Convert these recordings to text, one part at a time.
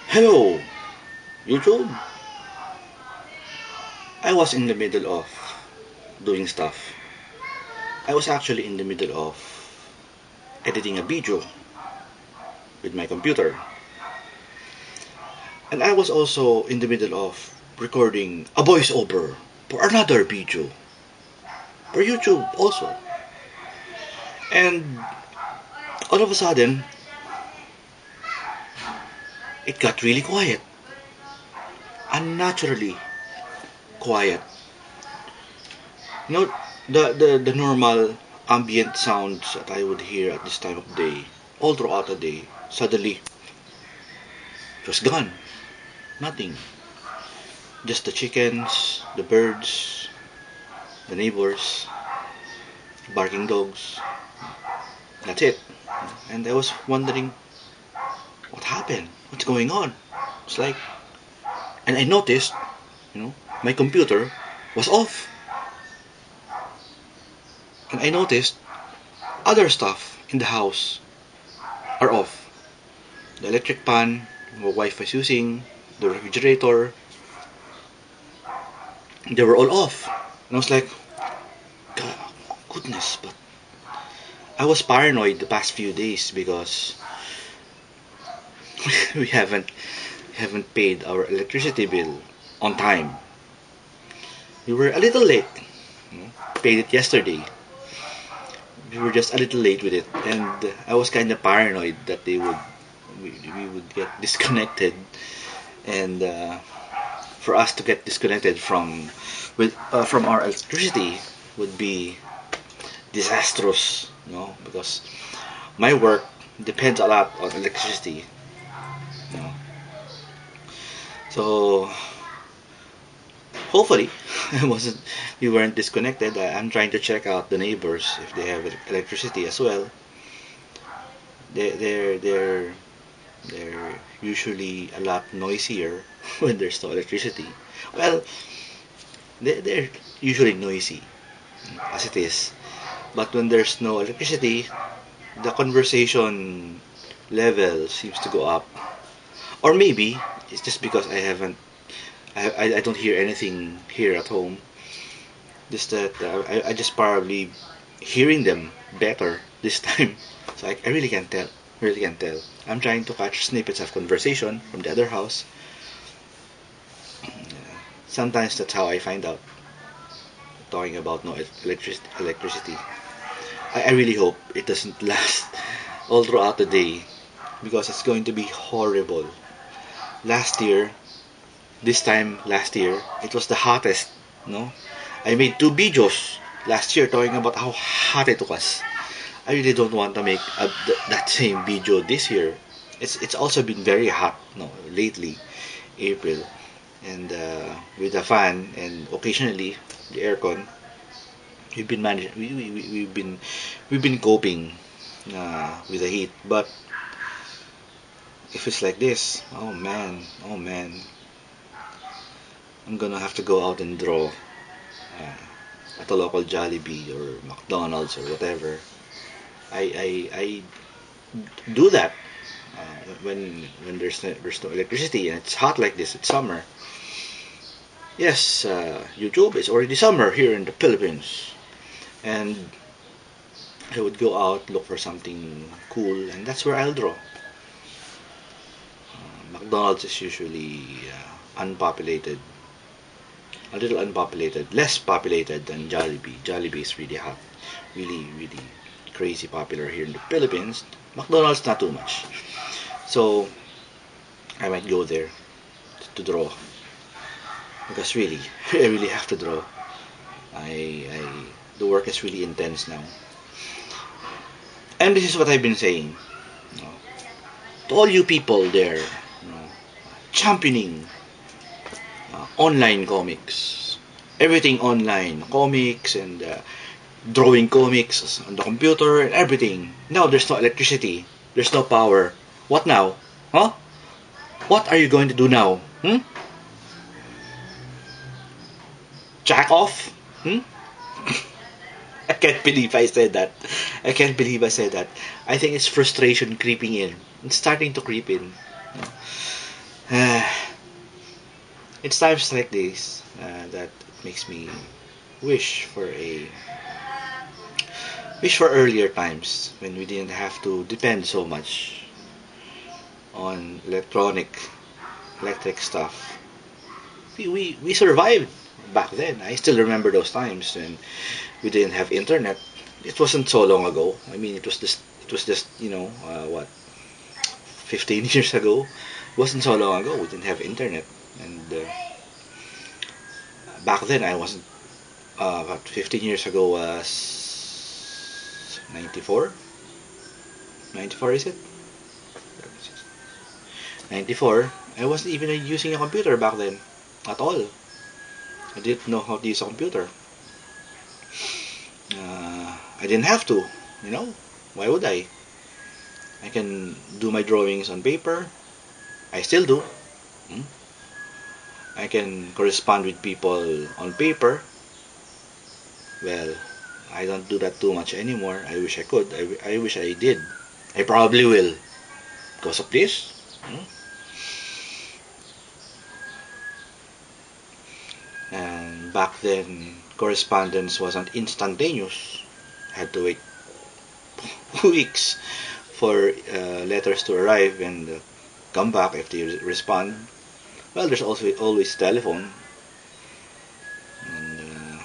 Hello, YouTube. I was in the middle of doing stuff. I was actually in the middle of editing a video with my computer. And I was also in the middle of recording a voiceover for another video for YouTube also. And all of a sudden, it got really quiet. Unnaturally quiet. You know, the normal ambient sounds that I would hear at this time of day, all throughout the day, suddenly it was gone. Nothing. Just the chickens, the birds, the neighbors, barking dogs. That's it. And I was wondering, what happened? What's going on? It's like, and I noticed, my computer was off. And I noticed other stuff in the house are off. The electric pan, my wife was using, the refrigerator, they were all off. And I was like, God, goodness, but I was paranoid the past few days because we haven't paid our electricity bill on time. We were a little late. Paid it yesterday. We were just a little late with it, and I was kind of paranoid that we would get disconnected, and for us to get disconnected from our electricity would be disastrous, because my work depends a lot on electricity, So hopefully we weren't disconnected. I'm trying to check out the neighbors if they have electricity as well. They're usually a lot noisier when there's no electricity. Well, they're usually noisy as it is, but when there's no electricity, the conversation level seems to go up. Or maybe it's just because I don't hear anything here at home. Just that I just probably hearing them better this time. So I really can't tell. Really can't tell. I'm trying to catch snippets of conversation from the other house. Sometimes that's how I find out. Talking about no electricity. I really hope it doesn't last all throughout the day, because it's going to be horrible. Last year, it was the hottest. I made 2 videos last year talking about how hot it was. I really don't want to make that same video this year. It's also been very hot, lately, April, and with the fan and occasionally the aircon, we've been managing. We've been coping with the heat, but if it's like this, oh man, I'm gonna have to go out and draw at a local Jollibee or McDonald's or whatever. I do that when there's no electricity and it's hot like this. It's summer. Yes, YouTube, it's already summer here in the Philippines, and I would go out, look for something cool, and that's where I'll draw. McDonald's is usually unpopulated, a little unpopulated, less populated than Jollibee. Jollibee is really hot, really crazy popular here in the Philippines. McDonald's not too much. So I might go there to draw, because really I really have to draw. The work is really intense now, and this is what I've been saying, to all you people there, championing online comics, everything online, comics and drawing comics on the computer and everything. Now there's no electricity, there's no power. What now? Huh? What are you going to do now? Jack off? I can't believe I said that. I can't believe I said that. I think it's frustration creeping in. It's starting to creep in. It's times like this that makes me wish for a wish for earlier times when we didn't have to depend so much on electric stuff. We survived back then. I still remember those times when we didn't have internet. It wasn't so long ago. I mean, it was just what 15 years ago. It wasn't so long ago. We didn't have internet, and back then I wasn't. What 15 years ago was 94. 94 is it? 94. I wasn't even using a computer back then at all. I didn't know how to use a computer. I didn't have to, you know. Why would I? I can do my drawings on paper. I still do. Hmm? I can correspond with people on paper. Well, I don't do that too much anymore. I wish I could. I wish I did. I probably will because of this. Hmm? And back then, correspondence wasn't instantaneous. I had to wait weeks for letters to arrive and come back if they respond. Well, there's also always telephone, and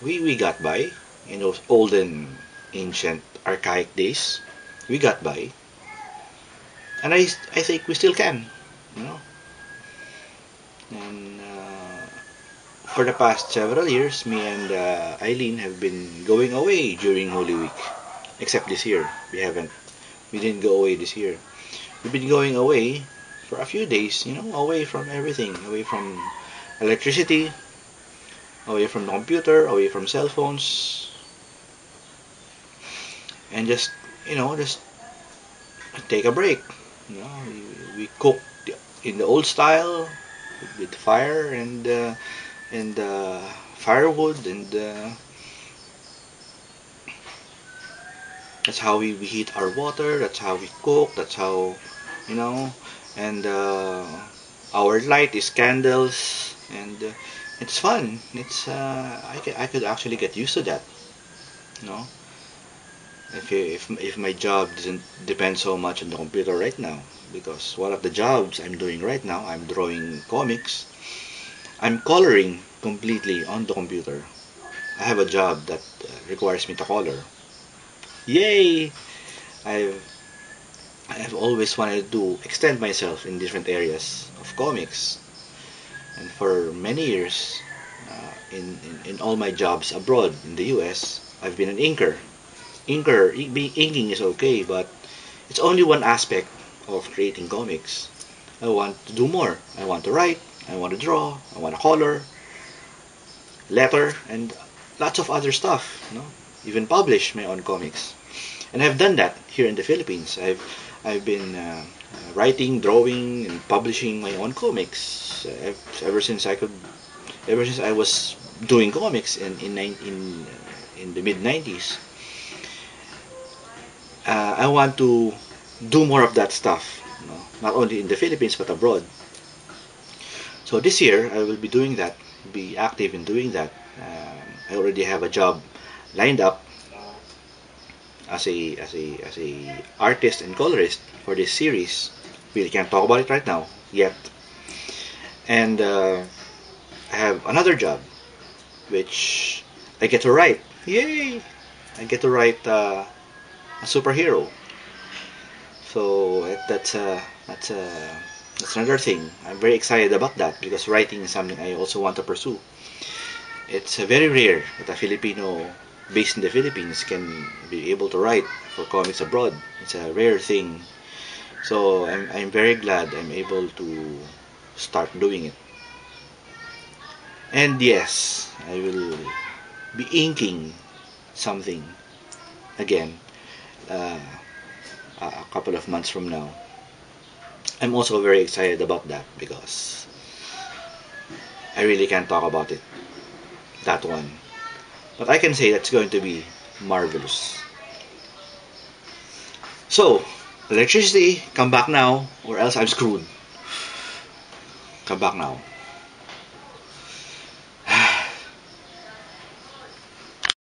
we got by in those olden, ancient, archaic days. We got by, and I think we still can, you know. And for the past several years, me and Eileen have been going away during Holy Week. Except this year, we didn't go away this year. We've been going away for a few days, you know, away from everything, away from electricity, away from the computer, away from cell phones, and just take a break. You know, we cook in the old style with fire and firewood, and that's how we heat our water. That's how we cook. That's how, you know, and our light is candles, and it's fun. It's I could actually get used to that, you know. If my job doesn't depend so much on the computer right now, because one of the jobs I'm doing right now, I'm drawing comics. I'm coloring completely on the computer. I have a job that requires me to color. Yay! I've I've always wanted to extend myself in different areas of comics, and for many years, in all my jobs abroad in the U.S., I've been an inker. Inking is okay, but it's only one aspect of creating comics. I want to do more. I want to write. I want to draw. I want to color, letter, and lots of other stuff. You know, even publish my own comics. And I've done that here in the Philippines. I've been writing, drawing, and publishing my own comics ever since I was doing comics in the mid 90s. I want to do more of that stuff, you know, not only in the Philippines but abroad. So this year I will be doing that, be active in doing that. I already have a job lined up as a artist and colorist for this series. We can't talk about it right now yet. And I have another job which I get to write. Yay! I get to write a superhero. So that's another thing. I'm very excited about that because writing is something I also want to pursue. It's very rare that a Filipino based in the Philippines can be able to write for comics abroad. It's a rare thing. So I'm very glad I'm able to start doing it. And yes, I will be inking something again uh, a couple of months from now. I'm also very excited about that because I really can't talk about it, that one. But I can say that's going to be marvelous. So, electricity, come back now, or else I'm screwed. Come back now.